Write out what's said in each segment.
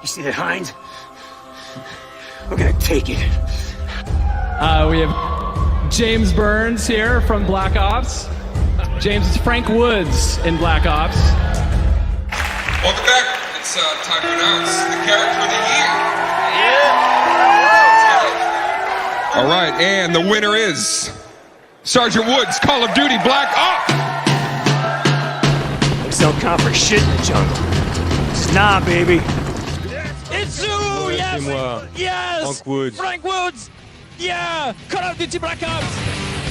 You see that hind? We're gonna take it. We have James Burns here from Black Ops. James is Frank Woods in Black Ops. Welcome back. It's time to announce the character of the year. Yeah. All right, and the winner is Sergeant Woods, Call of Duty Black Ops. Looks so count for shit in the jungle. Nah, baby. It's you! Yes! Yes! Frank Woods. Frank Woods! Yeah! Call of Duty Black Ops!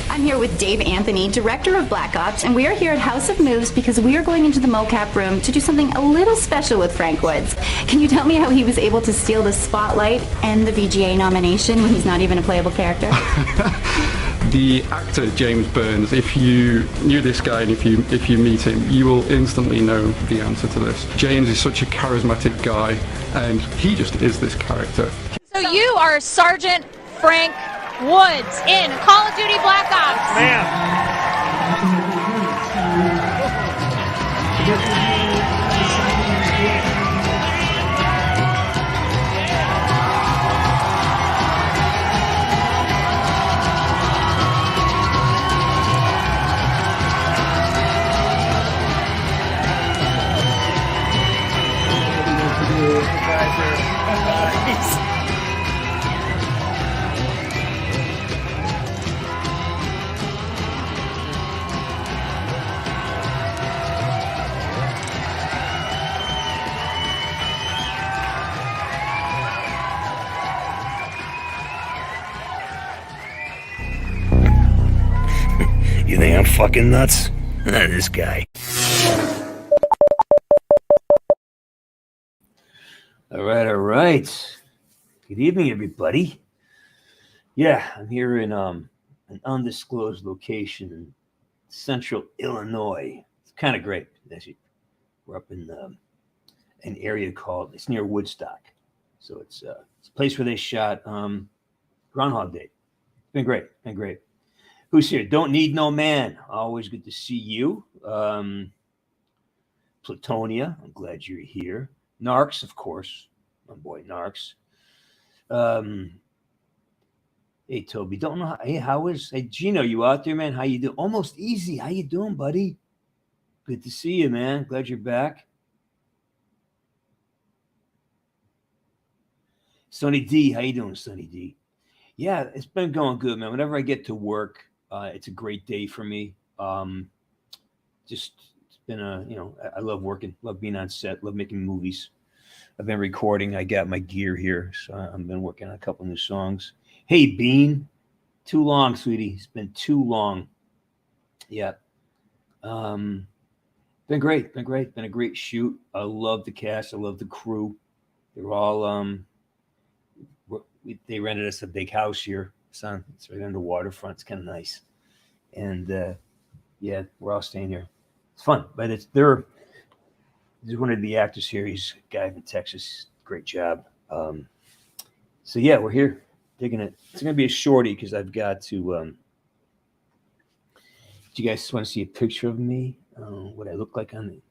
I'm here with Dave Anthony, director of Black Ops, and we are here at House of Moves because we are going into the mocap room to do something a little special with Frank Woods. Can you tell me how he was able to steal the spotlight and the VGA nomination when he's not even a playable character? The actor James Burns, if you knew this guy and if you meet him, you will instantly know the answer to this. James is such a charismatic guy, and he just is this character. So you are Sergeant Frank Woods in Call of Duty Black Ops. You think I'm fucking nuts? This guy. All right. Good evening, everybody. Yeah, I'm here in an undisclosed location in central Illinois. It's kind of great. Actually, we're up in an area it's near Woodstock. So it's a place where they shot Groundhog Day. It's been great. Who's here? Don't Need No Man. Always good to see you. Platonia, I'm glad you're here. Narcs, of course. My boy Narcs. Hey, Toby. Don't know hey, Gino, you out there, man? How you doing? Almost Easy. How you doing, buddy? Good to see you, man. Glad you're back. Sonny D, how you doing, Sonny D? Yeah, it's been going good, man. Whenever I get to work, it's a great day for me. It's been I love working, love being on set, love making movies. I've been recording. I got my gear here, so I've been working on a couple new songs. Hey, Bean, too long, sweetie. It's been too long. Yeah. Been great. Been a great shoot. I love the cast. I love the crew. They're all they rented us a big house here. It's right on the waterfront. It's kind of nice. And yeah, we're all staying here. It's fun, but there's one of the actors here. He's a guy from Texas. Great job. So yeah, we're here digging it. It's gonna be a shorty because I've got to. Do you guys want to see a picture of me? What I look like on the?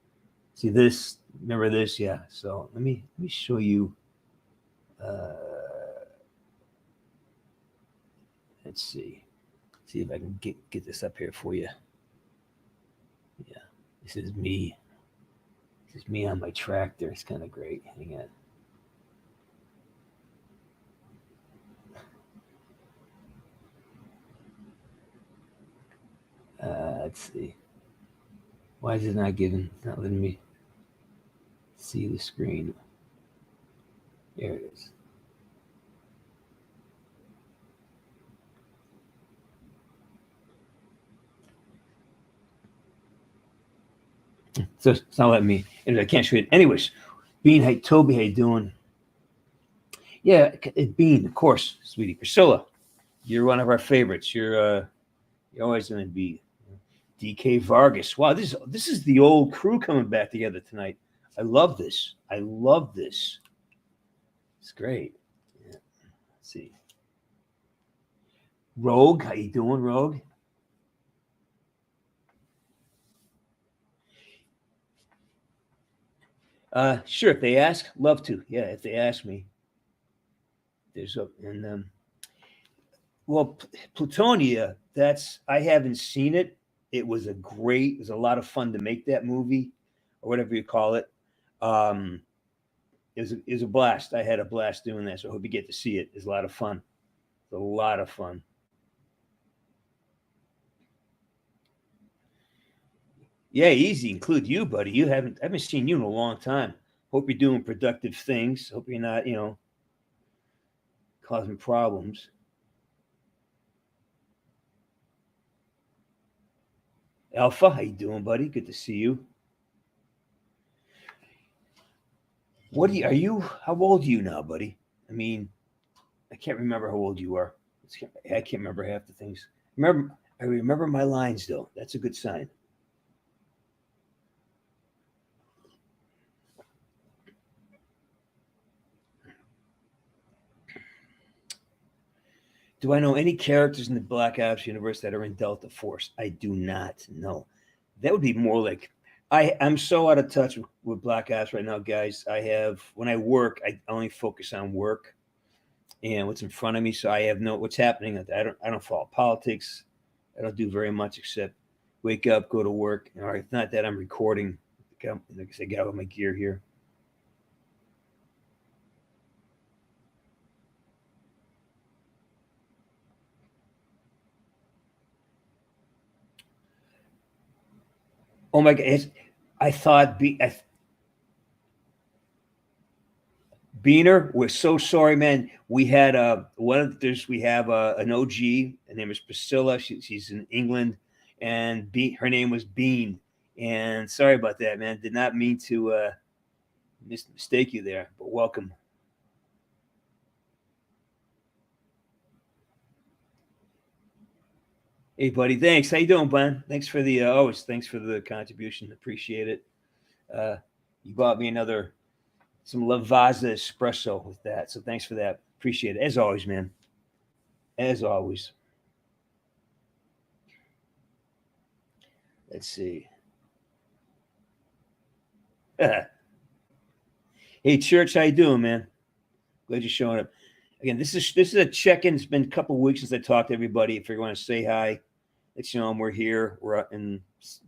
See this? Remember this? Yeah. So let me show you. Let's see if I can get this up here for you. Yeah, this is me. This is me on my tractor. It's kind of great. Hang on. Let's see. Why is it not letting me see the screen? There it is. So it's not letting me. I can't show it. Anyways, Bean, hey, Toby, how you doing? Yeah, Bean, of course, sweetie. Priscilla, you're one of our favorites. You're always going to be. DK Vargas. Wow, this is the old crew coming back together tonight. I love this. It's great. Yeah. Let's see. Rogue, how you doing, Rogue? Sure, if they ask, love to. Yeah, if they ask me. There's a and well, Plutonia. That's I haven't seen it. It was it was a lot of fun to make that movie, or whatever you call it. Um, it was a blast. I had a blast doing that. So I hope you get to see it. It's a lot of fun. It's a lot of fun. Yeah, easy. Include you, buddy. I haven't seen you in a long time. Hope you're doing productive things. Hope you're not, causing problems. Alpha, how you doing, buddy? Good to see you. Are you? How old are you now, buddy? I mean, I can't remember how old you are. I can't remember half the things. I remember my lines though. That's a good sign. Do I know any characters in the Black Ops universe that are in Delta Force? I do not know. That would be more like I'm so out of touch with Black Ops right now, guys. When I work, I only focus on work and what's in front of me. So I have what's happening. I don't follow politics. I don't do very much except wake up, go to work. Or if not that, I'm recording. Like I said, get out with my gear here. Oh my God! I thought Beaner, we're so sorry, man. We had we have an OG. Her name is Priscilla. She's in England, and her name was Bean. And sorry about that, man. Did not mean to mistake you there, but welcome. Hey, buddy. Thanks. How you doing, Ben? Thanks for the thanks for the contribution. Appreciate it. You bought me some Lavazza espresso with that. So thanks for that. Appreciate it. As always, man. As always. Let's see. Hey, Church, how you doing, man? Glad you're showing up. Again, this is a check-in. It's been a couple of weeks since I talked to everybody. If you want to say hi, let you know we're here. We're up in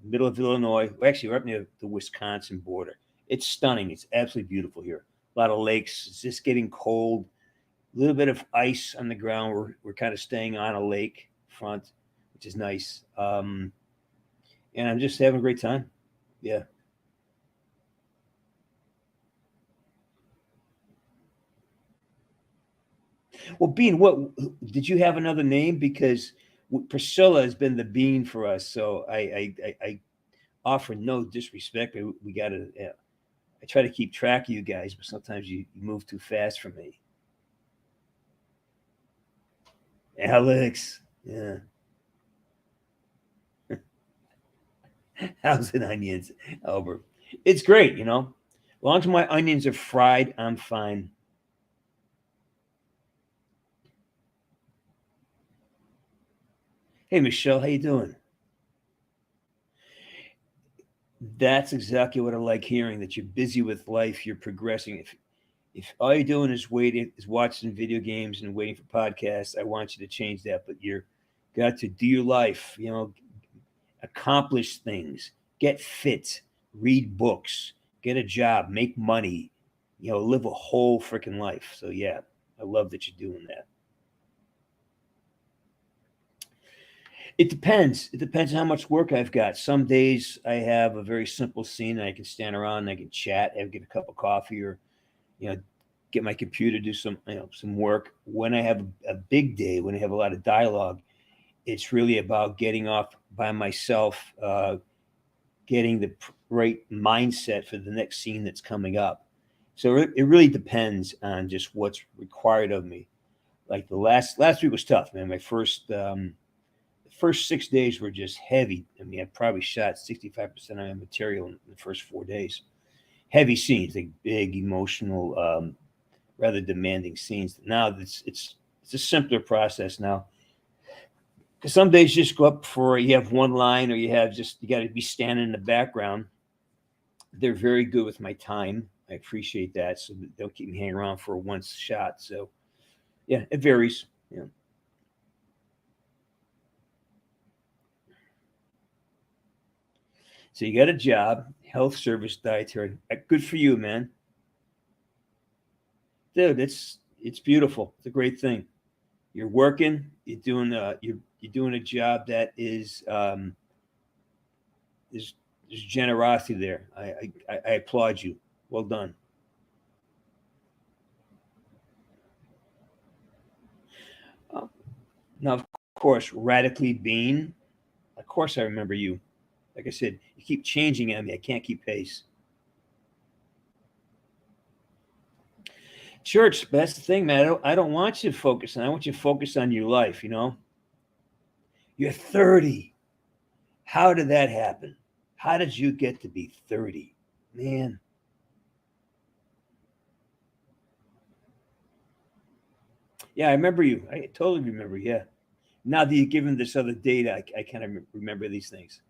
middle of Illinois. We're up near the Wisconsin border. It's stunning. It's absolutely beautiful here. A lot of lakes. It's just getting cold. A little bit of ice on the ground. We're kind of staying on a lake front, which is nice. And I'm just having a great time. Yeah. Well, Bean, what did you have another name? Because Priscilla has been the Bean for us. So I offer no disrespect, but we got to. Yeah. I try to keep track of you guys, but sometimes you move too fast for me. Alex, yeah. How's it, onions, Albert? It's great, As long as my onions are fried, I'm fine. Hey, Michelle, how you doing? That's exactly what I like hearing. That you're busy with life, you're progressing. If all you're doing is watching video games and waiting for podcasts, I want you to change that. But you're got to do your life, accomplish things, get fit, read books, get a job, make money, live a whole freaking life. So yeah, I love that you're doing that. It depends. It depends on how much work I've got. Some days I have a very simple scene and I can stand around and I can chat and get a cup of coffee or, get my computer, do some work. When I have a big day, when I have a lot of dialogue, it's really about getting off by myself, getting the right mindset for the next scene that's coming up. So it really depends on just what's required of me. Like the last week was tough, man. My first 6 days were just heavy. I mean, I probably shot 65% of my material in the first 4 days. Heavy scenes, like big, emotional, rather demanding scenes. Now it's a simpler process now. Because some days just go up for you have one line or you got to be standing in the background. They're very good with my time. I appreciate that. So don't keep me hanging around for one shot. So yeah, it varies. Yeah. So you got a job, health service dietary. Good for you, man. Dude, it's beautiful. It's a great thing. You're working. You're doing a job that is there's generosity there. I applaud you. Well done. Uh, Now, of course, radically being. Of course, I remember you. Like I said, you keep changing on me. I can't keep pace. Church, that's the thing, man. I don't want you to focus on. I want you to focus on your life. You're 30. How did that happen? How did you get to be 30, man? Yeah, I remember you. I totally remember. Yeah. Now that you've given this other data, I kind of remember these things.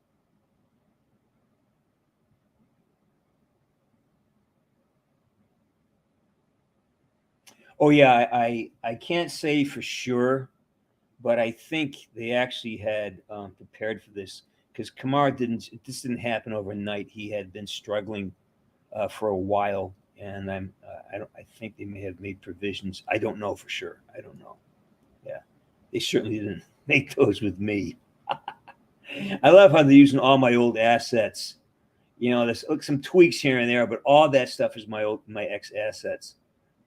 Oh yeah, I can't say for sure, but I think they actually had prepared for this because Kamar didn't. This didn't happen overnight. He had been struggling for a while, and I don't. I think they may have made provisions. I don't know for sure. I don't know. Yeah, they certainly didn't make those with me. I love how they're using all my old assets. There's some tweaks here and there, but all that stuff is my ex assets.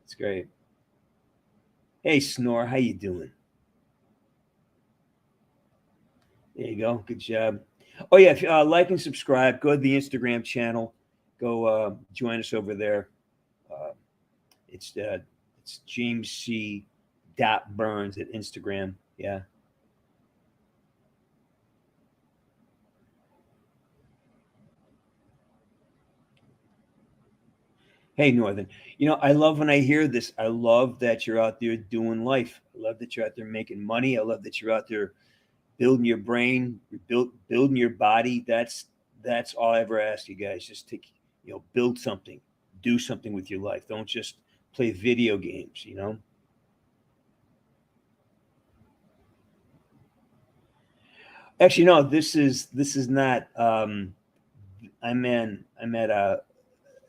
It's great. Hey, Snore, how you doing? There you go. Good job. Oh yeah, if you like and subscribe, go to the Instagram channel. Go join us over there. Uh, it's James C. Burns at Instagram. Yeah. Hey, Northern. I love when I hear this. I love that you're out there doing life. I love that you're out there making money. I love that you're out there building your brain, building your body. That's all I ever ask you guys. Just take, build something, do something with your life. Don't just play video games. Actually, no. This is not. I'm at a.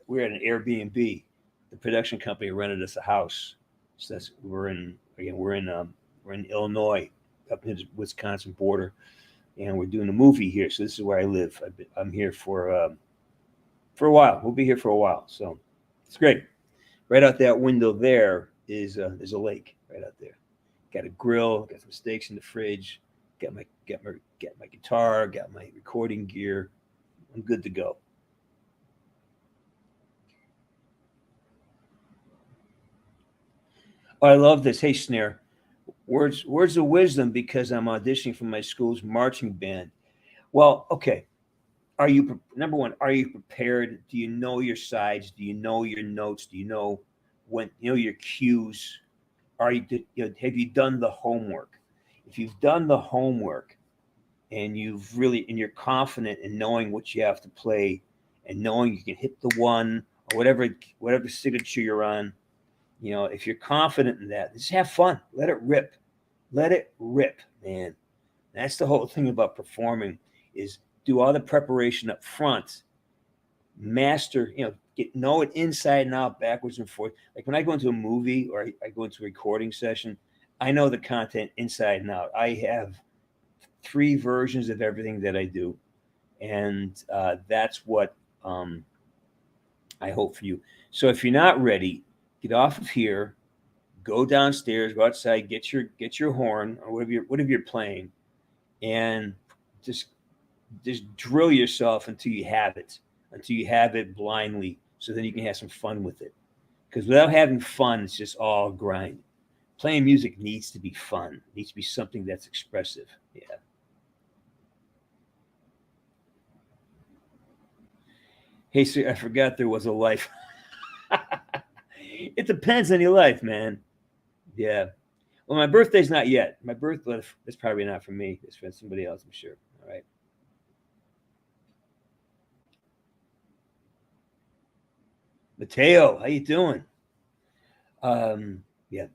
We're at an Airbnb. The production company rented us a house. So we're in Illinois, up in the Wisconsin border, and we're doing a movie here. So this is where I live. I'm here for a while. We'll be here for a while. So it's great. Right out that window there is a lake right out there. Got a grill. Got some steaks in the fridge. Got my guitar. Got my recording gear. I'm good to go. Oh, I love this. Hey, Snare. Words of wisdom because I'm auditioning for my school's marching band. Well, okay. Number one? Are you prepared? Do you know your sides? Do you know your notes? Do you know your cues? Have you done the homework? If you've done the homework and you're confident in knowing what you have to play and knowing you can hit the one or whatever signature you're on, if you're confident in that, just have fun. Let it rip. Let it rip, man. That's the whole thing about performing is do all the preparation up front, master, know it inside and out, backwards and forth. Like when I go into a movie or I go into a recording session, I know the content inside and out. I have 3 versions of everything that I do. And that's what I hope for you. So if you're not ready, get off of here, go downstairs, go outside, get your horn or whatever you're playing, and just drill yourself until you have it blindly, so then you can have some fun with it. Because without having fun, it's just all grind. Playing music needs to be fun. It needs to be something that's expressive. Yeah. Hey, sir, I forgot there was a life. It depends on your life, man. Yeah. Well, my birthday's not yet. My birthday is probably not for me. It's for somebody else, I'm sure. All right. Mateo, how you doing? Yeah.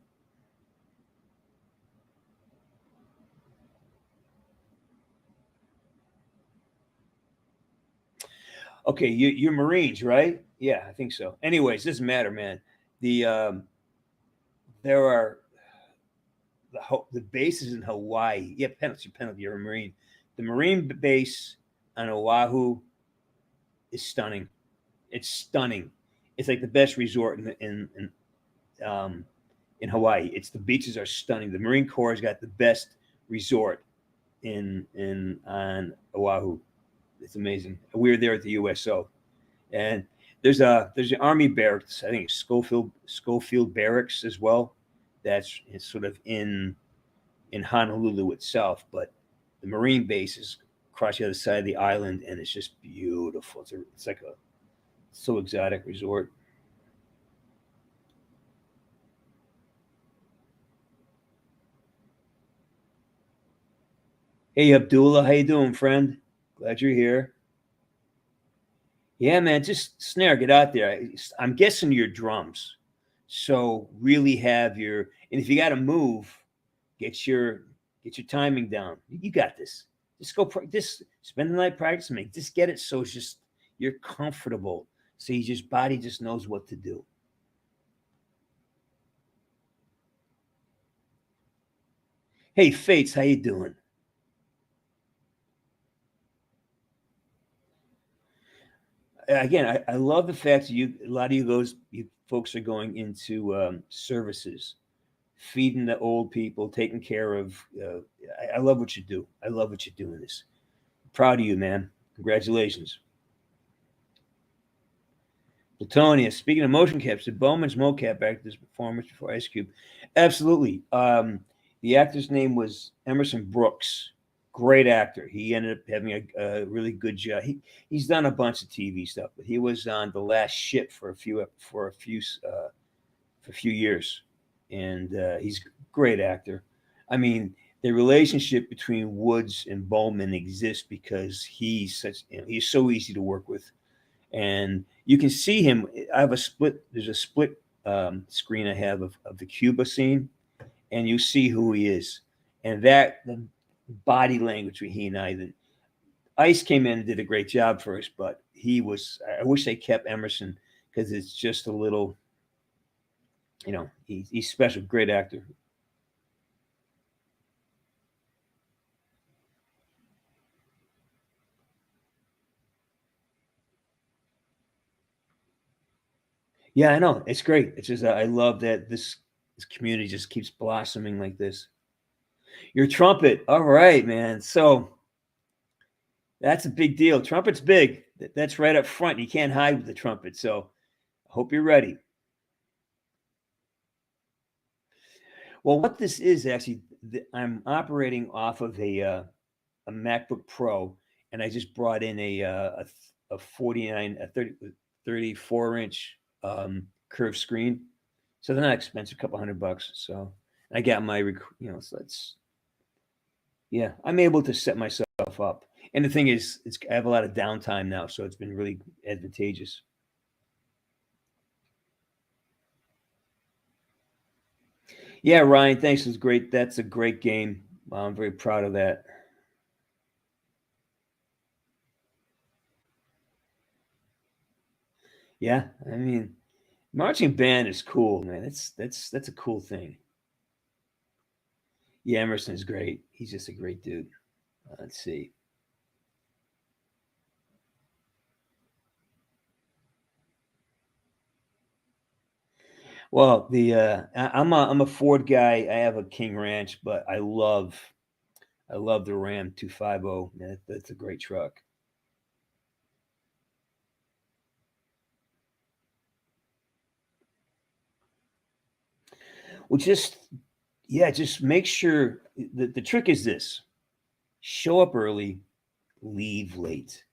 Okay, you're Marines, right? Yeah, I think so. Anyways, doesn't matter, man. The there are the bases in Hawaii. Yeah, penalty. You're a Marine. The Marine base on Oahu is stunning. It's stunning. It's like the best resort in Hawaii. It's the beaches are stunning. The Marine Corps has got the best resort in on Oahu. It's amazing. We were there at the USO, and there's an Army barracks. I think it's Schofield Barracks as well. It's sort of in Honolulu itself, but the Marine base is across the other side of the island, and it's just beautiful. It's like a so exotic resort. Hey Abdullah, how you doing, friend? Glad you're here. Yeah, man, just snare, get out there. I'm guessing your drums. So really have your and if you got to move, get your get your timing down. You got this. Just go just spend the night practicing. Just get it so it's just you're comfortable. So you just body just knows what to do. Hey Fates, how you doing? Again, I love the fact that a lot of you folks are going into services, feeding the old people, taking care of. I love what you do. I love what you're doing. This. Proud of you, man. Congratulations. Platonia, speaking of motion caps, did Bowman's mocap act this performance before Ice Cube? Absolutely. The actor's name was Emerson Brooks. Great actor. He ended up having a really good job. He's done a bunch of TV stuff, but he was on The Last Ship for a few years, and he's a great actor. I mean, the relationship between Woods and Bowman exists because he's so easy to work with, and you can see him. I have a split. There's a split screen I have of the Cuba scene, and you see who he is, and the body language between he and I. Then Ice came in and did a great job for us, but he was. I wish they kept Emerson because it's just a little. He's special, great actor. Yeah, I know. It's great. It's just I love that this community just keeps blossoming like this. Your trumpet. All right, man. So that's a big deal. Trumpet's big. That's right up front. You can't hide with the trumpet. So I hope you're ready. Well, what this is actually, I'm operating off of a MacBook Pro, and I just brought in a 34-inch curved screen. So they're not expensive, a couple $100. So I got my, so I'm able to set myself up. And the thing is, I have a lot of downtime now, so it's been really advantageous. Yeah, Ryan, thanks. It was great. That's a great game. I'm very proud of that. Yeah, I mean, marching band is cool, man. That's a cool thing. Yeah, Emerson is great. He's just a great dude. Let's see. Well, I'm a Ford guy. I have a King Ranch, but I love the Ram 250. That's a great truck. Well, just make sure the trick is this: show up early, leave late.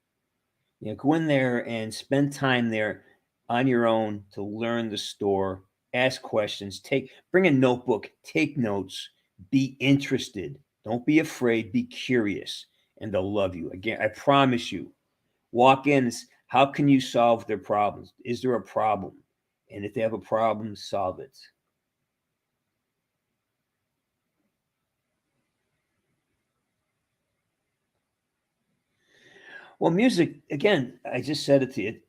Go in there and spend time there on your own to learn the store, ask questions, bring a notebook, take notes, be interested. Don't be afraid, be curious, and they'll love you. Again, I promise you. Walk in, How can you solve their problems? Is there a problem? And if they have a problem, solve it. Well, music, again, I just said it to you.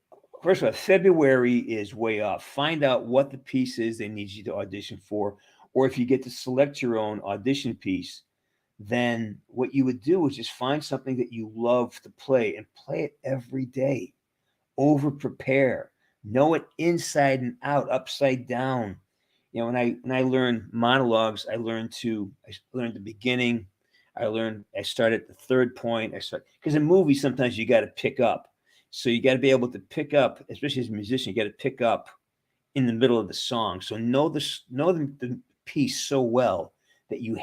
First of all, February is way off. Find out what the piece is they need you to audition for. Or if you get to select your own audition piece, then what you would do is just find something that you love to play and play it every day. Over prepare, know it inside and out, upside down. When I learn monologues, I learned the beginning. I start at the third point. Because in movies sometimes you got to pick up. So you got to be able to pick up, especially as a musician, you got to pick up in the middle of the song. So know the piece so well that you're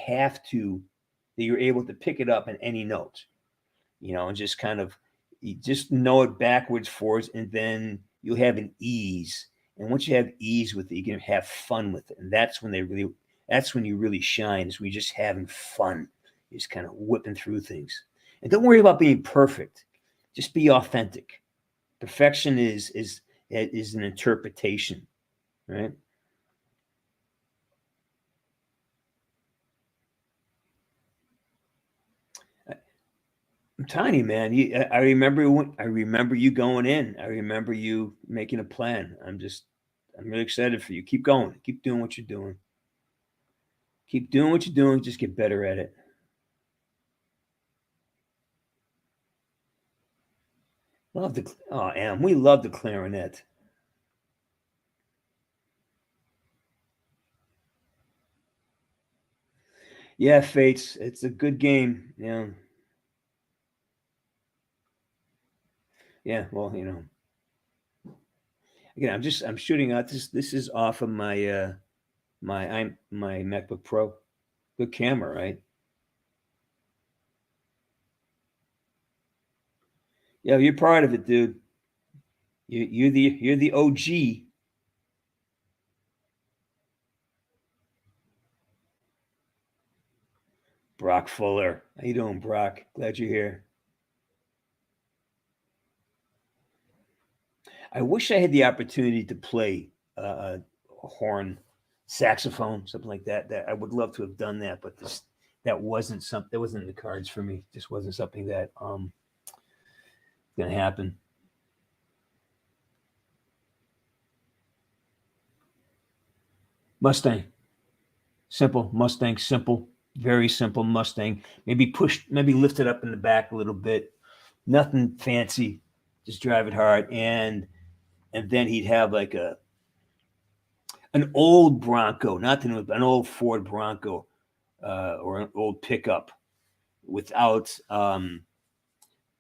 able to pick it up in any note. And just kind of you just know it backwards, forwards, and then you'll have an ease. And once you have ease with it, you can have fun with it. And that's when you really shine, is when you're just having fun. You're just kind of whipping through things. And don't worry about being perfect. Just be authentic. Perfection is an interpretation, right? I'm telling you, man. I remember you going in. I remember you making a plan. I'm really excited for you. Keep going. Keep doing what you're doing. Keep doing what you're doing. Just get better at it. We love the clarinet. Yeah, Fates. It's a good game. Yeah. Yeah. Well, again, I'm shooting out this is off of my my MacBook Pro. Good camera, right? Yeah, you're part of it, dude. You're the OG. Brock Fuller. How you doing, Brock? Glad you're here. I wish I had the opportunity to play a horn, saxophone, something like that. That I would love to have done that, but that wasn't in the cards for me. Just wasn't something that gonna happen. Mustang, simple Mustang, simple, very simple Mustang. Maybe lift it up in the back a little bit. Nothing fancy. Just drive it hard, and then he'd have like an old Bronco, not an old Ford Bronco, or an old pickup without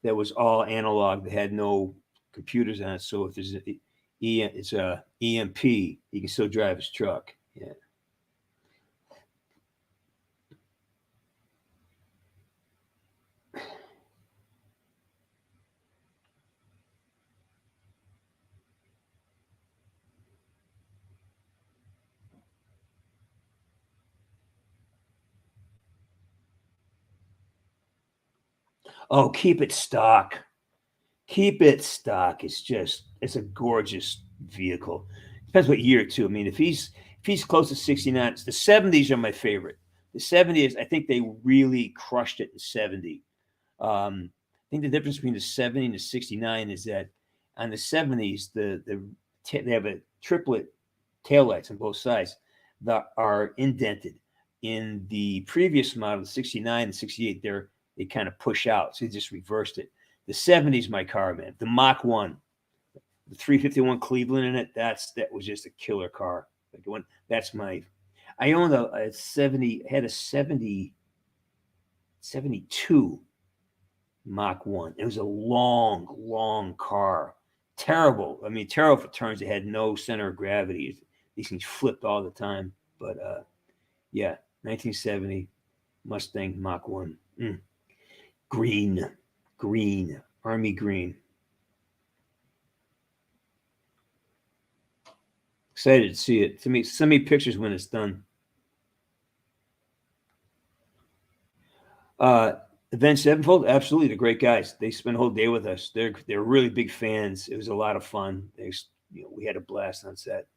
that was all analog. They had no computers on it. So if it's a EMP, he can still drive his truck. Yeah. Oh, keep it stock. Keep it stock. It's a gorgeous vehicle. Depends what year too. I mean, if he's close to 69, the 70s are my favorite. The 70s, I think they really crushed it in 70. I think the difference between the 70 and the 69 is that on the 70s, they have a triplet taillights on both sides that are indented. In the previous model, the 69 and 68, they kind of push out. So they just reversed it. The 70s, my car, man. The Mach 1, the 351 Cleveland in it, that was just a killer car. I owned a 72 Mach 1. It was a long, long car. Terrible. I mean, terrible for turns. It had no center of gravity. These things flipped all the time. But yeah, 1970 Mustang Mach 1. Green, army green. Excited to see it. Send me pictures when it's done. Avenged Sevenfold, absolutely, they're great guys. They spent a whole day with us. They're really big fans. It was a lot of fun. We had a blast on set.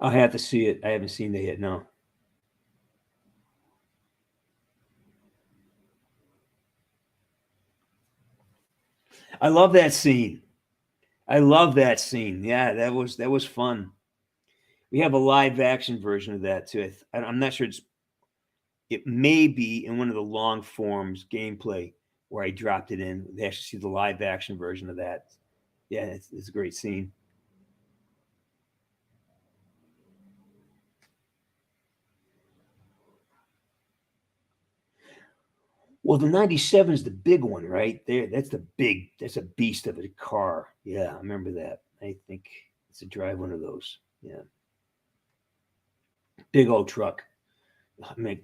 I'll have to see it. I haven't seen it yet. No. I love that scene. I love that scene. Yeah, that was fun. We have a live action version of that too. I'm not sure it may be in one of the long forms gameplay where I dropped it in. They actually see the live action version of that. Yeah, it's a great scene. Well, the 97 is the big one, right? There, that's a beast of a car. Yeah, I remember that. I think it's a drive one of those. Yeah. Big old truck. I mean,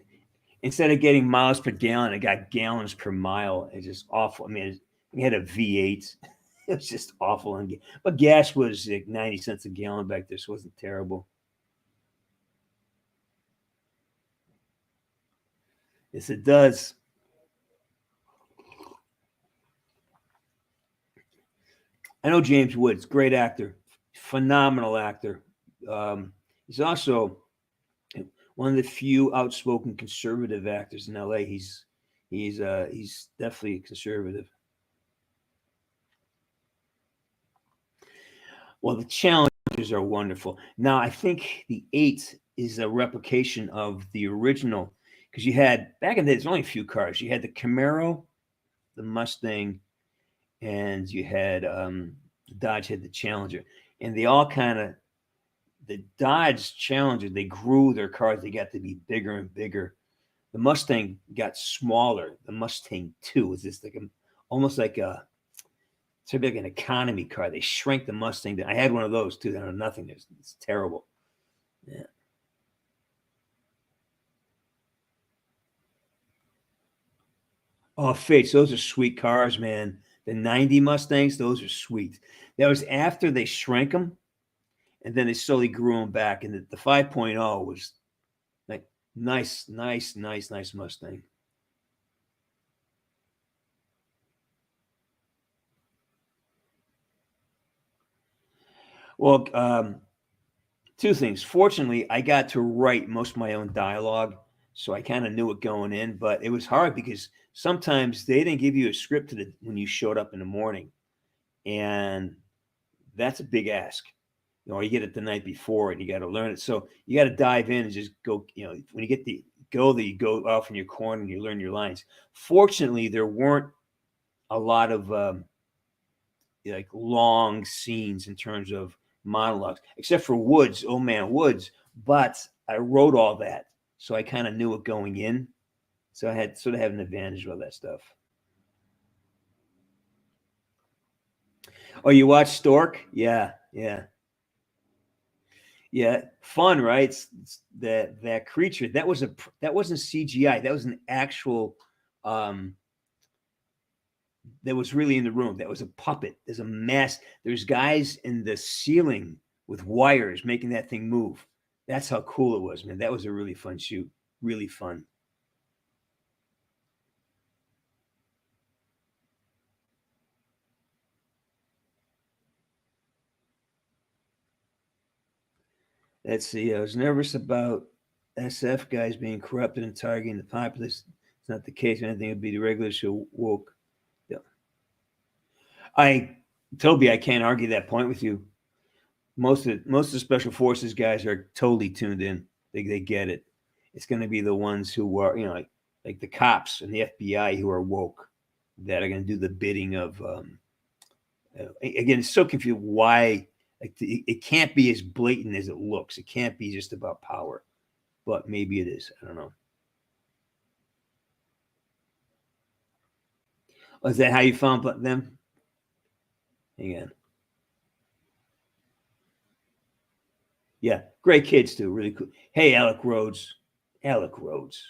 instead of getting miles per gallon, I got gallons per mile. It's just awful. I mean, we had a V8. It was just awful. But gas was like 90 cents a gallon back there, so it wasn't terrible. Yes, it does. I know James Woods, great actor, phenomenal actor. He's also one of the few outspoken conservative actors in LA. He's definitely conservative. Well, the challenges are wonderful. Now, I think the 8 is a replication of the original because you had back in the day. There's only a few cars. You had the Camaro, the Mustang, and you had Dodge had the Challenger, and they all kind of the Dodge Challenger. They grew their cars; they got to be bigger and bigger. The Mustang got smaller. The Mustang 2 was just like almost like a sort of like an economy car. They shrank the Mustang down. I had one of those too. They're nothing. It's terrible. Yeah. Oh, Fates, those are sweet cars, man. The 90 Mustangs, those are sweet. That was after they shrank them, and then they slowly grew them back. And the 5.0 was like nice Mustang. Well, two things. Fortunately, I got to write most of my own dialogue, so I kind of knew it going in. But it was hard because sometimes they didn't give you a script when you showed up in the morning, and that's a big ask. You get it the night before, and you got to learn it. So you got to dive in and just go. When you get you go off in your corner and you learn your lines. Fortunately, there weren't a lot of like long scenes in terms of monologues, except for Woods, old man Woods. But I wrote all that, so I kind of knew it going in. So I had sort of have an advantage with that stuff. Oh, you watch Stork? Yeah. Fun, right? It's that creature that wasn't CGI. That was an actual that was really in the room. That was a puppet. There's a mass. There's guys in the ceiling with wires making that thing move. That's how cool it was, man. That was a really fun shoot. Really fun. Let's see. I was nervous about SF guys being corrupted and targeting the populace. It's not the case. Anything would be the regular show woke. Yeah. Toby, I can't argue that point with you. Most of the special forces guys are totally tuned in. They get it. It's going to be the ones who are like the cops and the FBI who are woke that are going to do the bidding of. Again, it's so confused why. Like it can't be as blatant as it looks. It can't be just about power, but maybe it is. I don't know. Is that how you found them? Hang on. Yeah, great kids too. Really cool. Hey, Alec Rhodes. Alec Rhodes.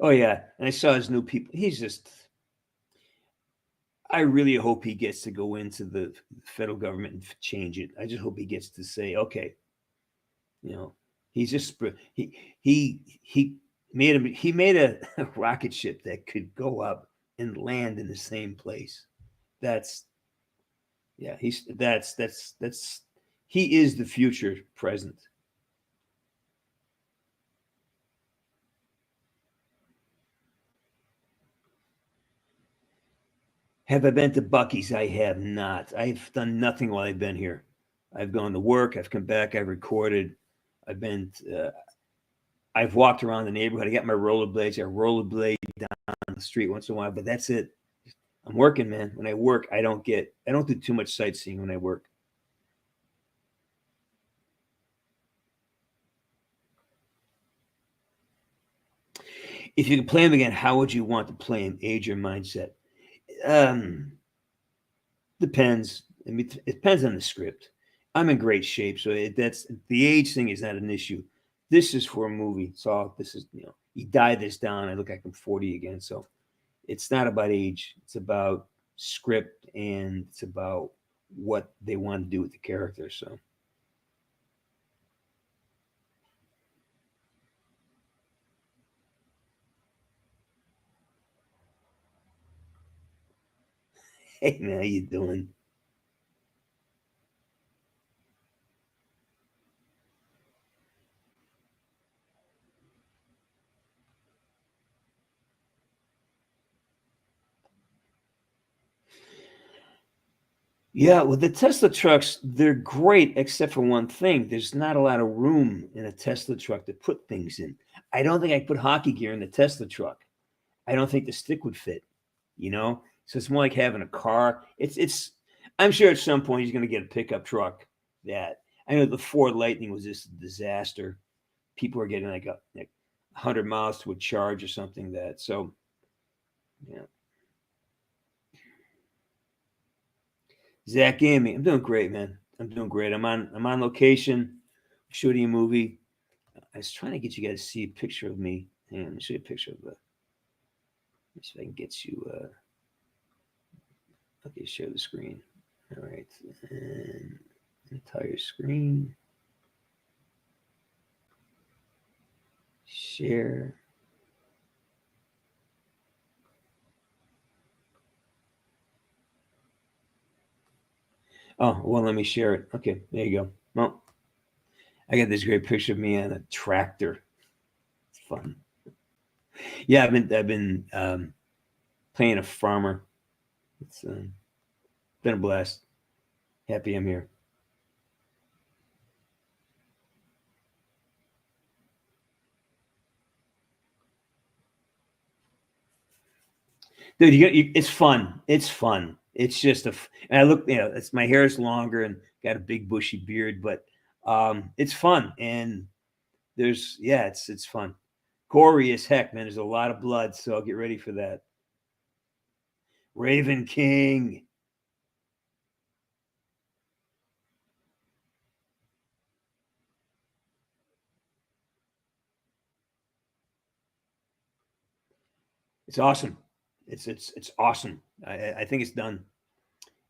Oh yeah, and I saw his new people. He's just. I really hope he gets to go into the federal government and change it. I just hope he gets to say, okay, you know, he's just he made a rocket ship that could go up and land in the same place. That's yeah, that's he is the future present. Have I been to Bucky's? I have not. I've done nothing while I've been here. I've gone to work. I've come back. I've recorded. I've been. I've walked around the neighborhood. I got my rollerblades. I rollerblade down the street once in a while, but that's it. I'm working, man. When I work, I don't do too much sightseeing when I work. If you could play him again, how would you want to play him? Age or mindset? Depends. I mean, it depends on the script. I'm in great shape, so that's the age thing is not an issue. This is for a movie, so this is you die this down. I look like I'm 40 again, so it's not about age. It's about script and it's about what they want to do with the character. So. Hey man, how you doing? Yeah, well, the Tesla trucks, they're great except for one thing. There's not a lot of room in a Tesla truck to put things in. I don't think I could put hockey gear in the Tesla truck. I don't think the stick would fit, you know? So it's more like having a car. It's I'm sure at some point he's gonna get a pickup truck that I know the Ford Lightning was just a disaster. People are getting like 100 miles to a charge or something that so yeah. Zach Amy, I'm doing great, man. I'm doing great. I'm on location, shooting a movie. I was trying to get you guys to see a picture of me. Hang on, let me show you a picture of the. Let me see if I can get you. Okay, share the screen. All right, and entire screen. Share. Oh, well, let me share it. Okay, there you go. Well, I got this great picture of me on a tractor. It's fun. Yeah, I've been playing a farmer. It's been a blast. Happy I'm here. Dude, it's fun. It's fun. It's just and I look, it's my hair is longer and got a big bushy beard, but it's fun. And it's fun. Gory as heck, man. There's a lot of blood, so I'll get ready for that. Raven King. It's awesome. It's awesome. I think it's done.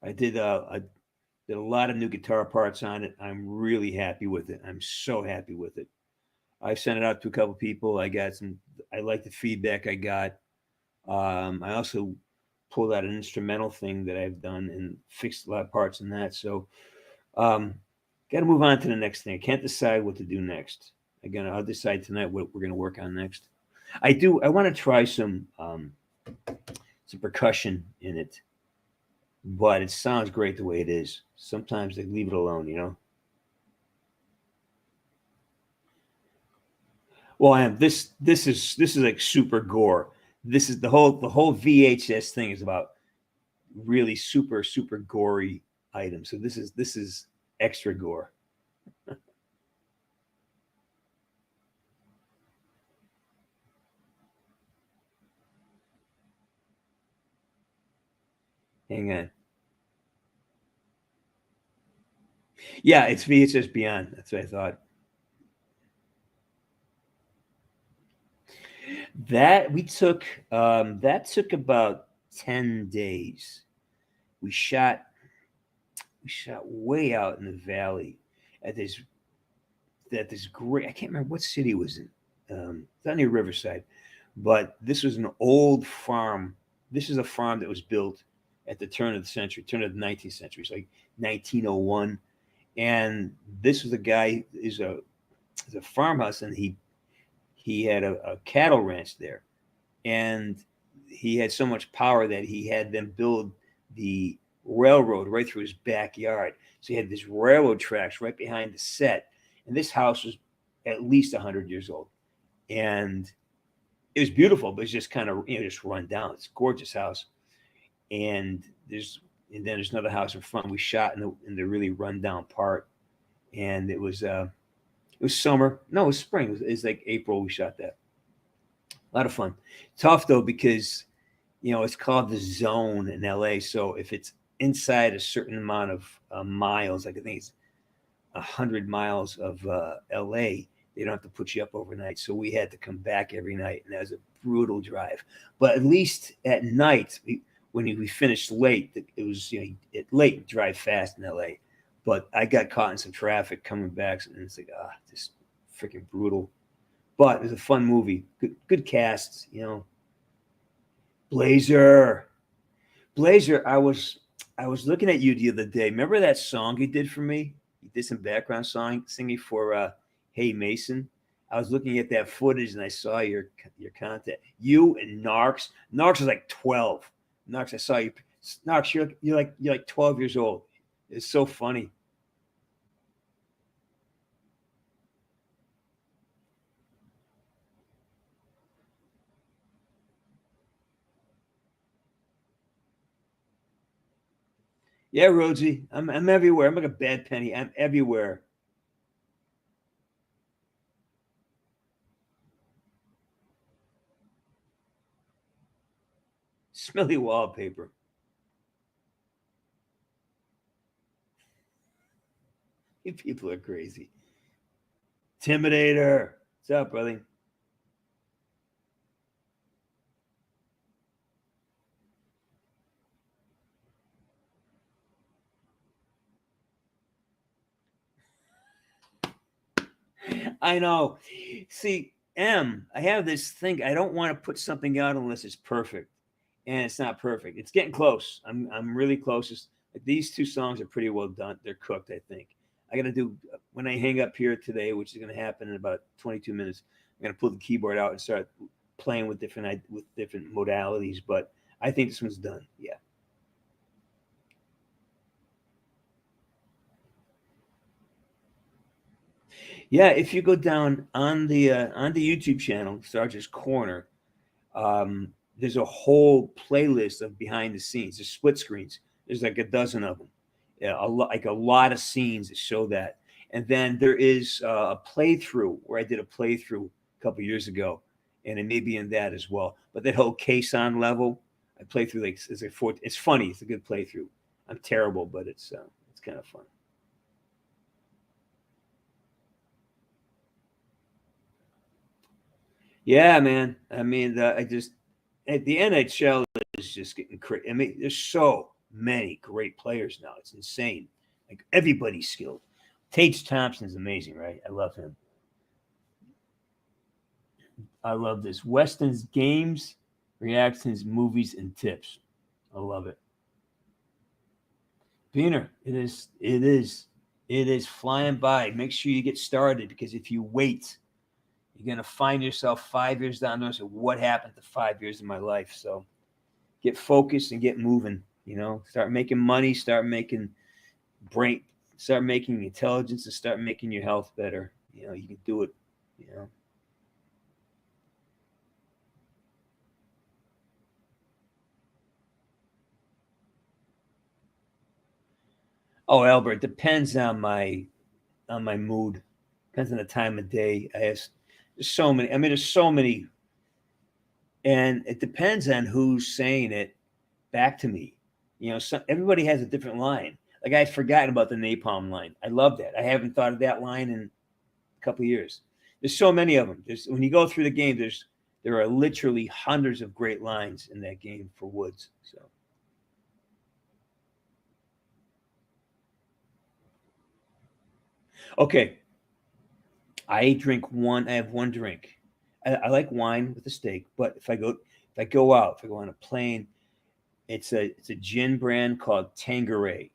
I did a lot of new guitar parts on it. I'm really happy with it. I'm so happy with it. I sent it out to a couple people. I like the feedback I got. I also pulled out an instrumental thing that I've done and fixed a lot of parts in that. So, got to move on to the next thing. I can't decide what to do next. I'll decide tonight what we're gonna work on next. I want to try some percussion in it, but it sounds great the way it is. Sometimes they leave it alone. Well, I am. This is like super gore. This is the whole VHS thing is about really super gory items. So this is extra gore. Hang on. Yeah, it's VHS Beyond. That's what I thought. That we took that took about 10 days. We shot way out in the valley at this great, I can't remember what city it was in. It's not near Riverside, but this was an old farm. This is a farm that was built at the turn of the 19th century. It's like 1901. And this was a guy is a farmhouse, and he had a cattle ranch there, and he had so much power that he had them build the railroad right through his backyard. So he had these railroad tracks right behind the set, and this house was at least 100 years old, and it was beautiful, but it's just kind of just run down. It's a gorgeous house, and then there's another house in front. We shot in the really run down part, and it was summer. No, it was spring. It was like April. We shot that. A lot of fun. Tough though, because it's called the zone in LA. So if it's inside a certain amount of miles, like I think it's 100 miles of LA, they don't have to put you up overnight. So we had to come back every night, and that was a brutal drive. But at least at night, when we finished late, it was late drive fast in LA. But I got caught in some traffic coming back, and it's like just freaking brutal. But it was a fun movie. Good cast, Blazer. I was looking at you the other day. Remember that song you did for me? You did some background singing for Hey Mason. I was looking at that footage, and I saw your content. You and Narks. Narks was like 12. Narks, I saw you. Narks, you're like 12 years old. It's so funny. Yeah, Rhodesy, I'm everywhere. I'm like a bad penny. I'm everywhere. Smelly wallpaper. You people are crazy. Intimidator. What's up, brother? I know. See, I have this thing. I don't want to put something out unless it's perfect, and it's not perfect. It's getting close. I'm really close. Like, these two songs are pretty well done. They're cooked, I think. I got to do when I hang up here today, which is going to happen in about 22 minutes. I'm going to pull the keyboard out and start playing with different modalities. But I think this one's done. Yeah. Yeah, if you go down on the YouTube channel, Sarge's Corner, there's a whole playlist of behind the scenes. There's split screens. There's like a dozen of them. Yeah, a lot of scenes that show that. And then there is a playthrough where I did a playthrough a couple years ago, and it may be in that as well. But that whole case-on level, I play through it's funny. It's a good playthrough. I'm terrible, but it's kind of fun. Yeah, man. I mean, the NHL is just getting crazy. I mean, there's so many great players now. It's insane. Like, everybody's skilled. Tage Thompson is amazing, right? I love him. I love this. Weston's games, reactions, movies, and tips. I love it. Beener, it is flying by. Make sure you get started, because if you wait, you're going to find yourself 5 years down the road and say, what happened to 5 years of my life? So get focused and get moving, start making money, start making intelligence, and start making your health better. You can do it, Oh, Albert, depends on my mood. Depends on the time of day. There's so many. I mean, there's so many, and it depends on who's saying it back to me. Everybody has a different line. Like, I'd forgotten about the napalm line. I love that. I haven't thought of that line in a couple of years. There's so many of them. When you go through the game, there's There are literally hundreds of great lines in that game for Woods. So, okay, I have one drink. I like wine with a steak, but if I go out, if I go on a plane, it's a gin brand called Tanqueray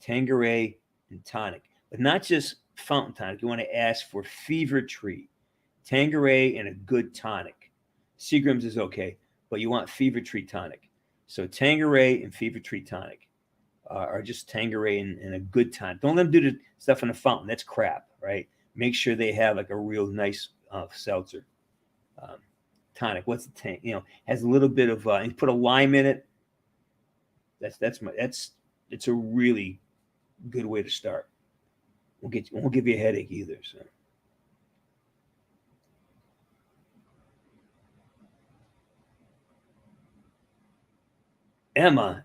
and tonic, but not just fountain tonic. You want to ask for Fever Tree, Tanqueray, and a good tonic. Seagram's is okay, but you want Fever Tree tonic. So Tanqueray and Fever Tree tonic are just Tanqueray and a good tonic. Don't let them do the stuff in the fountain. That's crap, right? Make sure they have like a real nice seltzer tonic. What's the tank? Has a little bit of and put a lime in it. It's a really good way to start. Won't give you a headache either. So. Emma.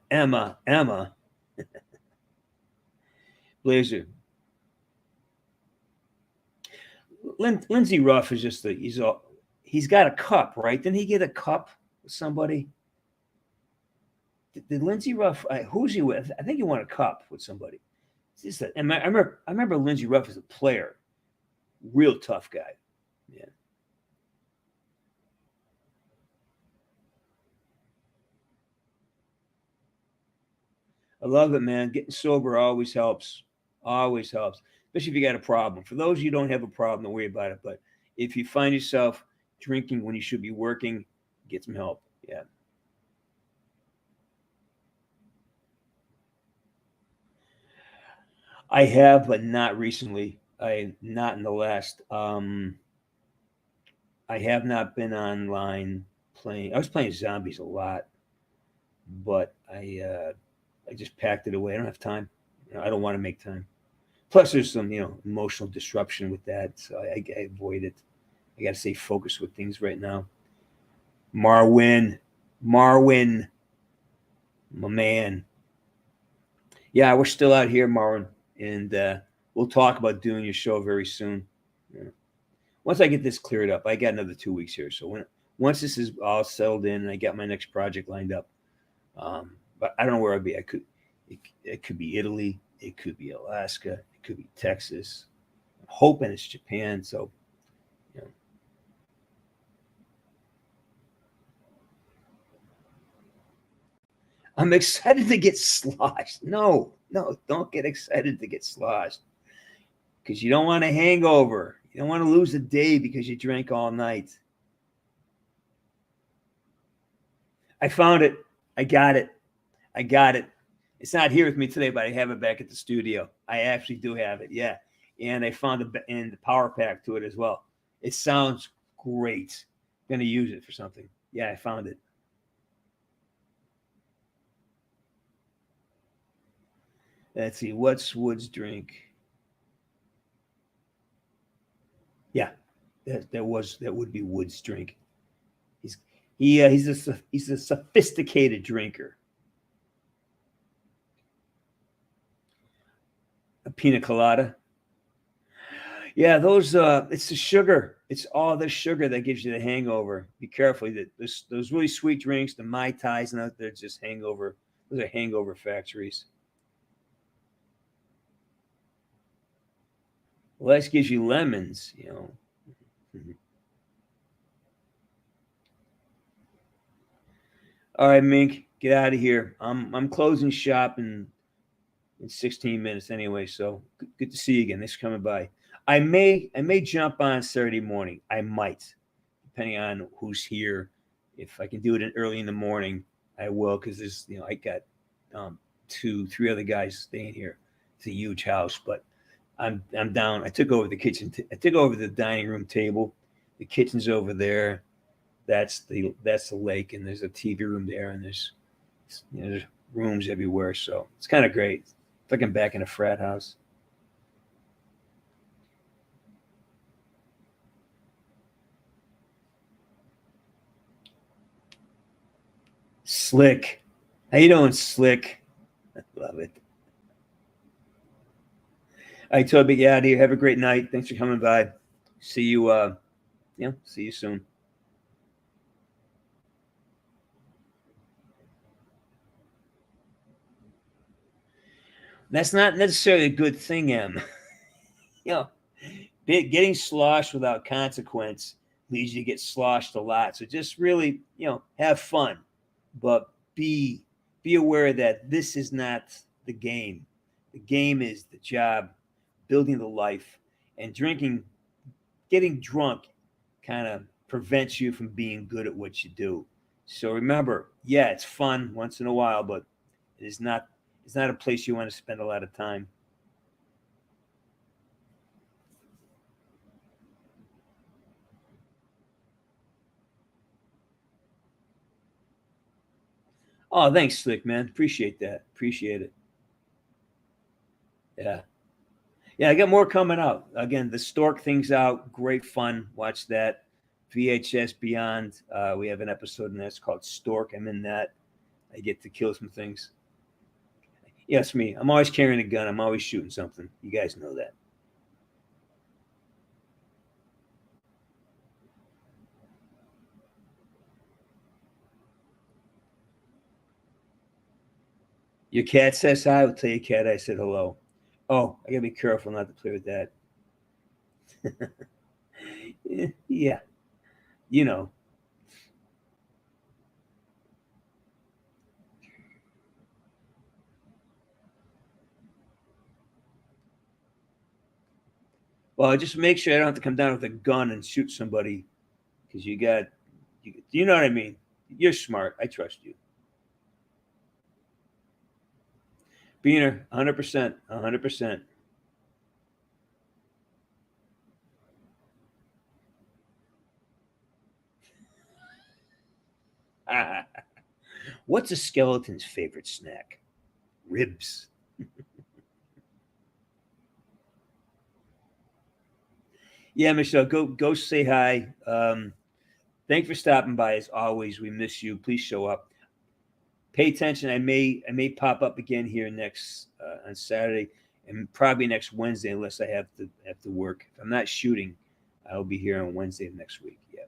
Blazer. Lindsey Ruff is just he's got a cup, right? Didn't he get a cup with somebody? Did Lindsey Ruff? Who's he with? I think he won a cup with somebody. I remember Lindsey Ruff as a player, real tough guy. Yeah. I love it, man. Getting sober always helps. Always helps, especially if you got a problem. For those of you who don't have a problem, don't worry about it. But if you find yourself drinking when you should be working, get some help. Yeah. I have, but not recently. Not in the last. I have not been online playing. I was playing zombies a lot, but I just packed it away. I don't have time. I don't want to make time. Plus, there's some emotional disruption with that, so I avoid it. I got to stay focused with things right now. Marwin, my man. Yeah, we're still out here, Marwin, and we'll talk about doing your show very soon. Yeah. Once I get this cleared up, I got another 2 weeks here. So once this is all settled in and I got my next project lined up, but I don't know where I'll be. It could be Italy, it could be Alaska, it could be Texas. I'm hoping it's Japan. So, I'm excited to get sloshed. No, don't get excited to get sloshed because you don't want a hangover. You don't want to lose a day because you drank all night. I found it. I got it. It's not here with me today, but I have it back at the studio. I actually do have it. Yeah. And I found the power pack to it as well. It sounds great. I'm going to use it for something. Yeah, I found it. Let's see. What's Wood's drink? Yeah, that would be Wood's drink. He's a sophisticated drinker. A pina colada. Yeah, those it's the sugar. It's all the sugar that gives you the hangover. Be careful. Those really sweet drinks, the Mai Tais, and they're just hangover. Those are hangover factories. Well, that gives you lemons, All right, Mink, get out of here. I'm closing shop in 16 minutes anyway. So good to see you again. Thanks for coming by. I may jump on Saturday morning. I might, depending on who's here. If I can do it early in the morning, I will, because there's I got 2-3 other guys staying here. It's a huge house, but I'm down. I took over the kitchen. I took over the dining room table. The kitchen's over there. That's the lake, and there's a TV room there, and there's rooms everywhere. So it's kind of great. It's like I'm back in a frat house. Slick, how you doing, Slick? I love it. All right, Toby, get out of here. Have a great night. Thanks for coming by. See you. See you soon. That's not necessarily a good thing, Em. You know, getting sloshed without consequence leads you to get sloshed a lot. So just really, have fun, but be aware that this is not the game. The game is the job, building the life, and getting drunk kind of prevents you from being good at what you do. So remember, yeah, it's fun once in a while, but it's not a place you want to spend a lot of time. Oh, thanks, Slick, man. Appreciate that. Appreciate it. Yeah. Yeah, I got more coming out. Again, the Stork thing's out. Great fun. Watch that. VHS Beyond. We have an episode in that's called Stork. I'm in that. I get to kill some things. Yes, me. I'm always carrying a gun. I'm always shooting something. You guys know that. Your cat says hi. I'll tell your cat I said hello. Oh, I gotta be careful not to play with that. Yeah, you know. Well, just make sure I don't have to come down with a gun and shoot somebody because you know what I mean. You're smart. I trust you. Beaner, 100%, 100%. What's a skeleton's favorite snack? Ribs. Yeah, Michelle, go say hi. Thanks for stopping by. As always, we miss you. Please show up. Pay attention. I may pop up again here next on Saturday and probably next Wednesday unless I have to work. If I'm not shooting, I'll be here on Wednesday of next week. Yeah.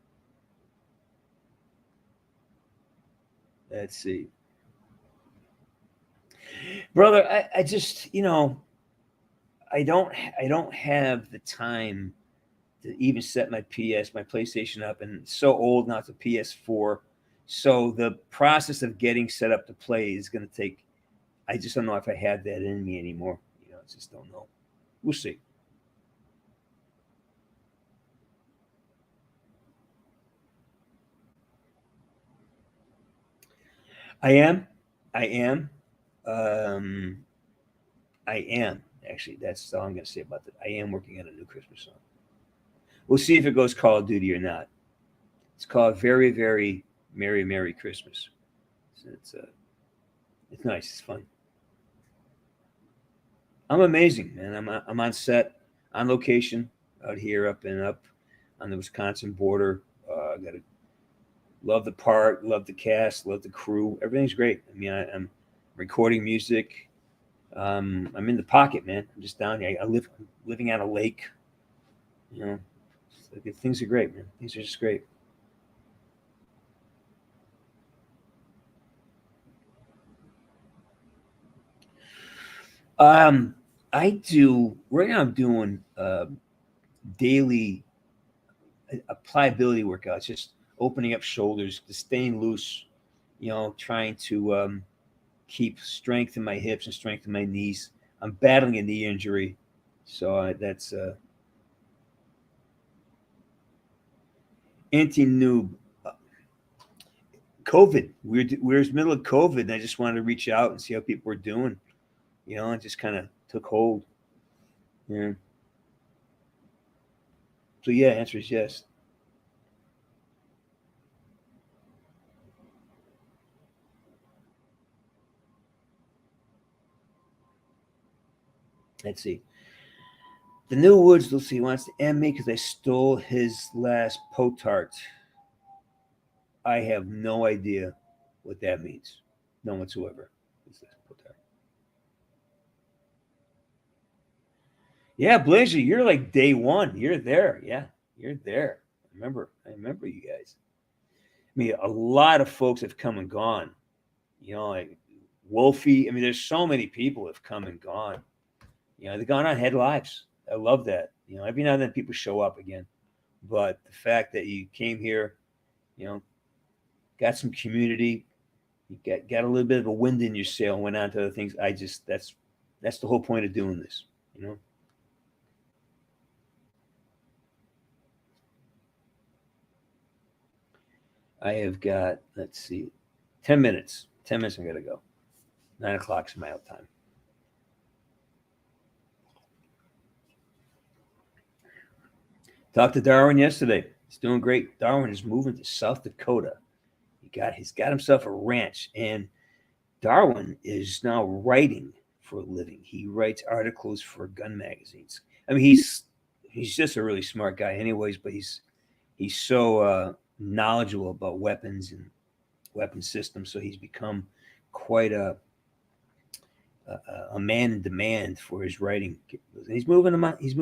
Let's see. Brother, I just, I don't have the time to even set my PlayStation up, and it's so old now. It's a PS4. So the process of getting set up to play is going to take. I just don't know if I have that in me anymore. I just don't know. We'll see. I am. I am. I am. Actually, that's all I'm going to say about that. I am working on a new Christmas song. We'll see if it goes Call of Duty or not. It's called Very, Very Merry, Merry Christmas. It's nice. It's fun. I'm amazing, man. I'm on set, on location, out here up on the Wisconsin border. Love the part, love the cast, love the crew. Everything's great. I mean, I'm recording music. I'm in the pocket, man. I'm just down here. I'm living on a lake. Things are great, man. Things are just great. I do right now. I'm doing daily pliability workouts, just opening up shoulders, just staying loose. Trying to keep strength in my hips and strength in my knees. I'm battling a knee injury, so that's anti-noob. COVID. We're in the middle of COVID, and I just wanted to reach out and see how people were doing. It just kind of took hold. Yeah. So yeah, answer is yes. Let's see. The new Woods, let's see, he wants to end me because I stole his last potart. I have no idea what that means. None whatsoever. Yeah, Blazer, you're like day one. You're there. Yeah, you're there. I remember you guys. I mean, a lot of folks have come and gone. Like Wolfie. I mean, there's so many people have come and gone. They've gone on, had lives. I love that. Every now and then people show up again. But the fact that you came here, got some community, you got a little bit of a wind in your sail and went on to other things. That's the whole point of doing this, I have got, let's see, 10 minutes. 10 minutes, I'm going to go. 9 o'clock's my out time. Talked to Darwin yesterday. He's doing great. Darwin is moving to South Dakota. He's got himself a ranch, and Darwin is now writing for a living. He writes articles for gun magazines. I mean, he's just a really smart guy, anyways. But he's so knowledgeable about weapons and weapon systems. So he's become quite a man in demand for his writing. And he's moving them out. He's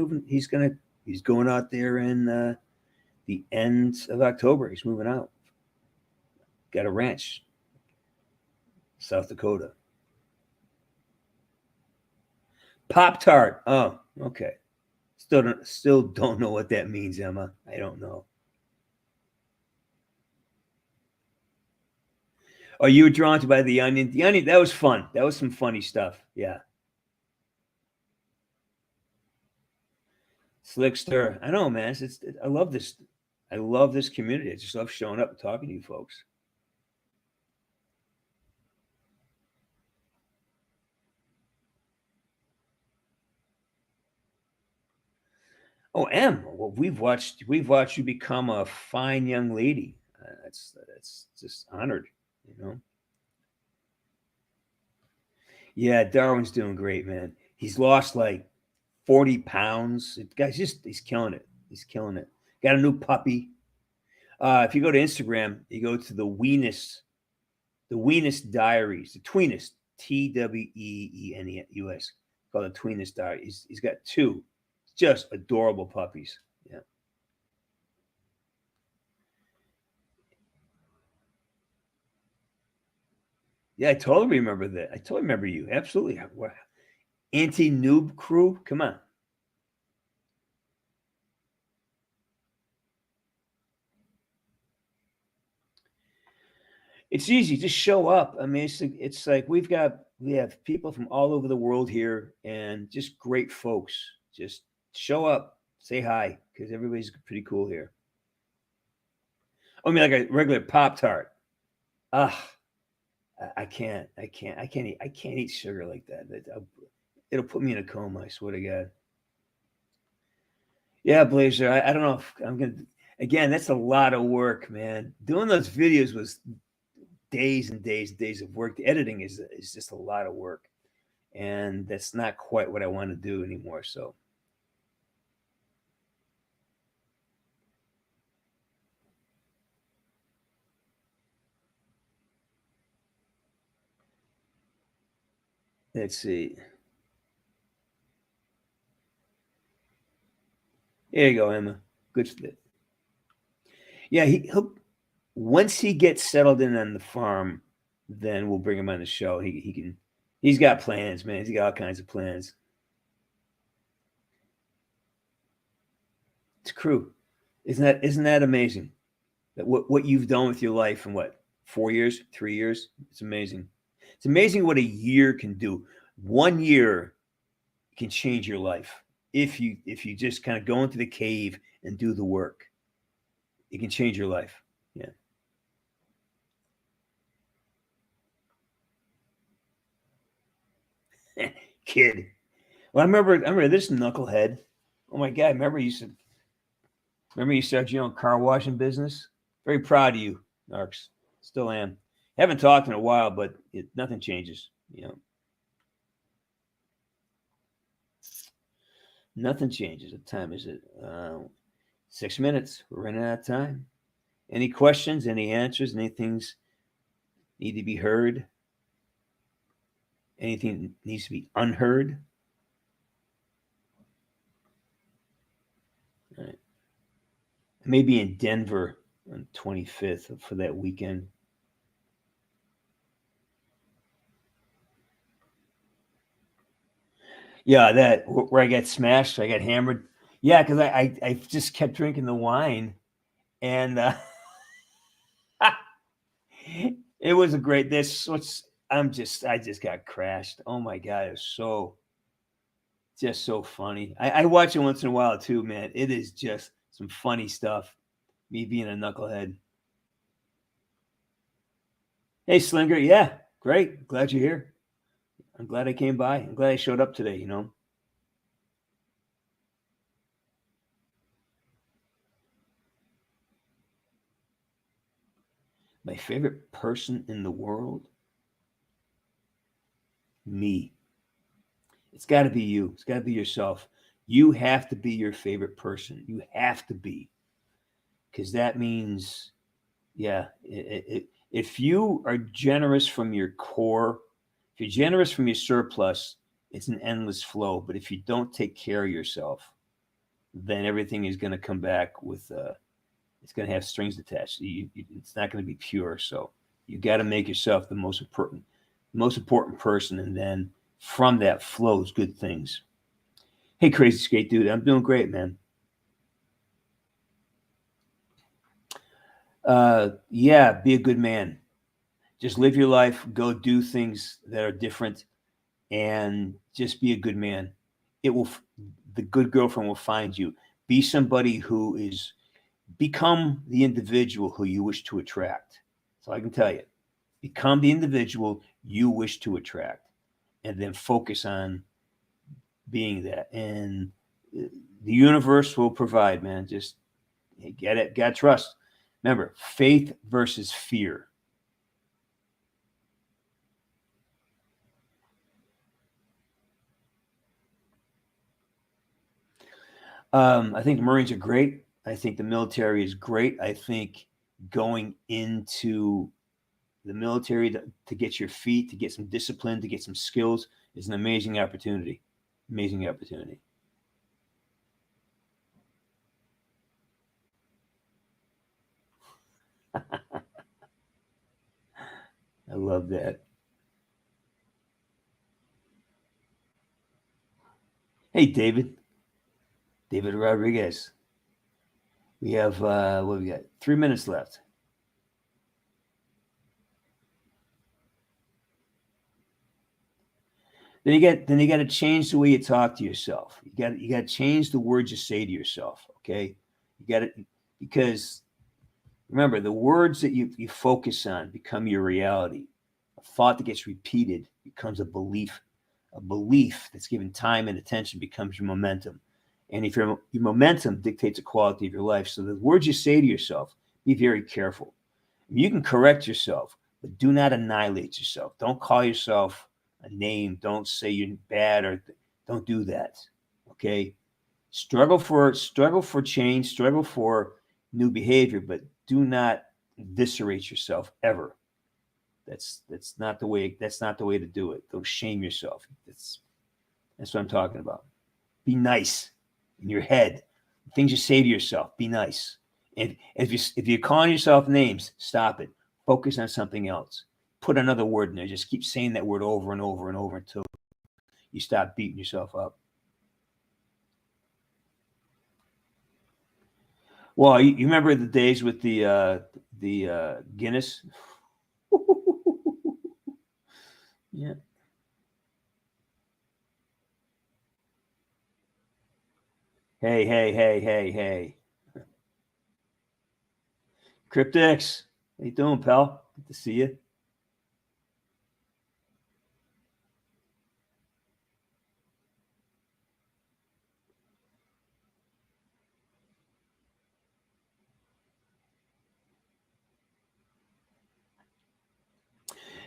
going out there in the end of October. He's moving out. Got a ranch, South Dakota. Pop-Tart. Oh, okay. Still don't know what that means, Emma. I don't know. Oh, you were drawn to by the Onion. The Onion, that was fun. That was some funny stuff. Yeah. Slickster. I know, man. I love this. I love this community. I just love showing up and talking to you folks. Oh, Em. Well, we've watched you become a fine young lady. That's just honored, Yeah, Darwin's doing great, man. He's lost like 40 pounds. He's killing it. He's killing it. Got a new puppy. If you go to Instagram, you go to the Weenus Diaries, the Tweenus, TWEENUS, called the Tweenus Diaries. He's got 2 just adorable puppies. Yeah. Yeah, I totally remember that. I totally remember you. Absolutely. Anti-noob crew? Come on. It's easy. Just show up. I mean, it's like we have people from all over the world here and just great folks. Just show up, say hi, because everybody's pretty cool here. I mean, like a regular Pop-Tart. I can't eat sugar like that. It'll put me in a coma. I swear to God. Yeah, Blazer. I don't know if I'm gonna. Again, that's a lot of work, man. Doing those videos was days and days and days of work. The editing is just a lot of work, and that's not quite what I want to do anymore. So. Let's see. There you go, Emma. Good fit. Yeah, he'll once he gets settled in on the farm, then we'll bring him on the show. He's got plans, man. He's got all kinds of plans. It's crew. Isn't that amazing? That what you've done with your life in 4 years, 3 years? It's amazing. It's amazing what a year can do. 1 year can change your life if you just kind of go into the cave and do the work. It can change your life. Yeah. Kid. Well, I remember this knucklehead. Oh my God! Remember you started your own car washing business? Very proud of you, Narks. Still am. Haven't talked in a while, but nothing changes. Nothing changes. What time is it? 6 minutes. We're running out of time. Any questions? Any answers? Anything need to be heard? Anything needs to be unheard? All right. Maybe in Denver on 25th for that weekend. Yeah, that where I got smashed, I got hammered. Yeah, because I just kept drinking the wine, and it was a great. This what's I just got crashed. Oh my god, it was just so funny. I watch it once in a while too, man. It is just some funny stuff. Me being a knucklehead. Hey, Slinger. Yeah, great. Glad you're here. I'm glad I came by. I'm glad I showed up today. My favorite person in the world, me. It's got to be you. It's got to be yourself. You have to be your favorite person. You have to be, because that means, yeah, if you are generous from your core, if you're generous from your surplus, it's an endless flow. But if you don't take care of yourself, then everything is going to come back with, it's going to have strings attached. It's not going to be pure. So you got to make yourself the most important person, and then from that flows good things. Hey, crazy skate dude, I'm doing great, man. Yeah, be a good man. Just live your life, go do things that are different, and just be a good man. It will, the good girlfriend will find you. Be somebody who is, become the individual who you wish to attract. So I can tell you, become the individual you wish to attract, and then focus on being that. And the universe will provide, man. Just get it, got trust. Remember, faith versus fear. I think the Marines are great. I think the military is great. I think going into the military to get your feet, to get some discipline, to get some skills is an amazing opportunity. Amazing opportunity. I love that. Hey, David Rodriguez. We have what we got? 3 minutes left. Then you got to change the way you talk to yourself. You got to change the words you say to yourself. Okay, you got to, because remember, the words that you focus on become your reality. A thought that gets repeated becomes a belief. A belief that's given time and attention becomes your momentum. And if your momentum dictates the quality of your life. So the words you say to yourself, be very careful. You can correct yourself, but do not annihilate yourself. Don't call yourself a name. Don't say you're bad, or don't do that. Okay? Struggle for change, struggle for new behavior, but do not eviscerate yourself ever. That's not the way to do it. Don't shame yourself. That's what I'm talking about. Be nice in your head. Things you say to yourself, be nice. And if you're calling yourself names, stop it. Focus on something else. Put another word in there. Just keep saying that word over and over and over until you stop beating yourself up. Well, you remember the days with the Guinness? Yeah. Hey. Cryptix, how you doing, pal? Good to see you.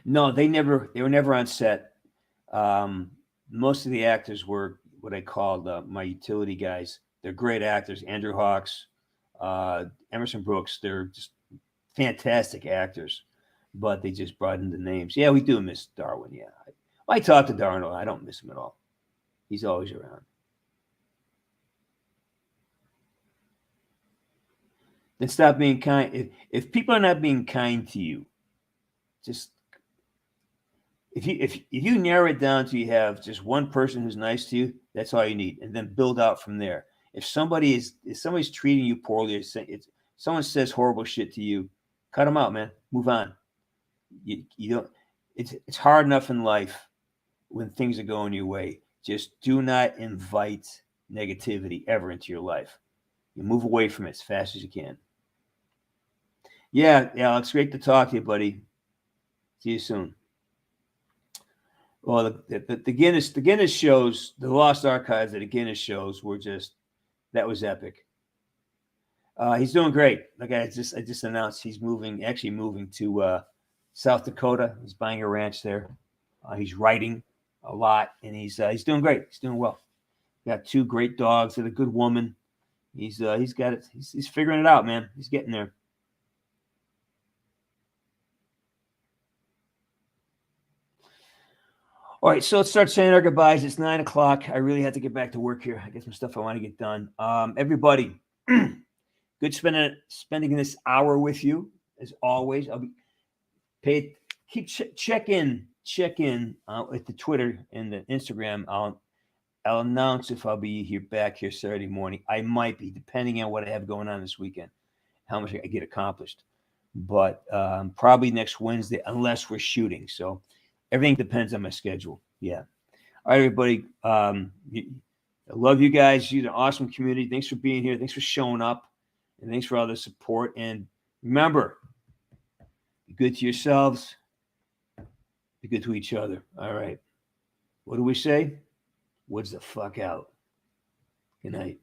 No, they were never on set. Most of the actors were what I called my utility guys. They're great actors. Andrew Hawks, Emerson Brooks. They're just fantastic actors, but they just brought in the names. Yeah, we do miss Darwin. Yeah, I talk to Darwin. I don't miss him at all. He's always around. Then stop being kind. If people are not being kind to you, just If you narrow it down to you have just one person who's nice to you, that's all you need, and then build out from there. If somebody's treating you poorly, someone says horrible shit to you, cut them out, man. Move on. You don't. It's hard enough in life when things are going your way. Just do not invite negativity ever into your life. You move away from it as fast as you can. Yeah, Alex, great to talk to you, buddy. See you soon. Well, the Guinness shows, the Lost Archives at the Guinness shows were that was epic. He's doing great. Like I just announced, he's moving to South Dakota. He's buying a ranch there. He's writing a lot, and he's doing great. He's doing well. Got 2 great dogs and a good woman. He's got it. He's figuring it out, man. He's getting there. All right, so let's start saying our goodbyes. It's 9 o'clock. I really have to get back to work here. I got some stuff I want to get done. Everybody, good spending this hour with you as always. Check in with the Twitter and the Instagram. I'll announce if I'll be back here Saturday morning. I might be, depending on what I have going on this weekend, how much I get accomplished. But probably next Wednesday, unless we're shooting. So everything depends on my schedule. Yeah. All right, everybody. I love you guys. You're an awesome community. Thanks for being here. Thanks for showing up. And thanks for all the support. And remember, be good to yourselves. Be good to each other. All right. What do we say? Woods the fuck out. Good night.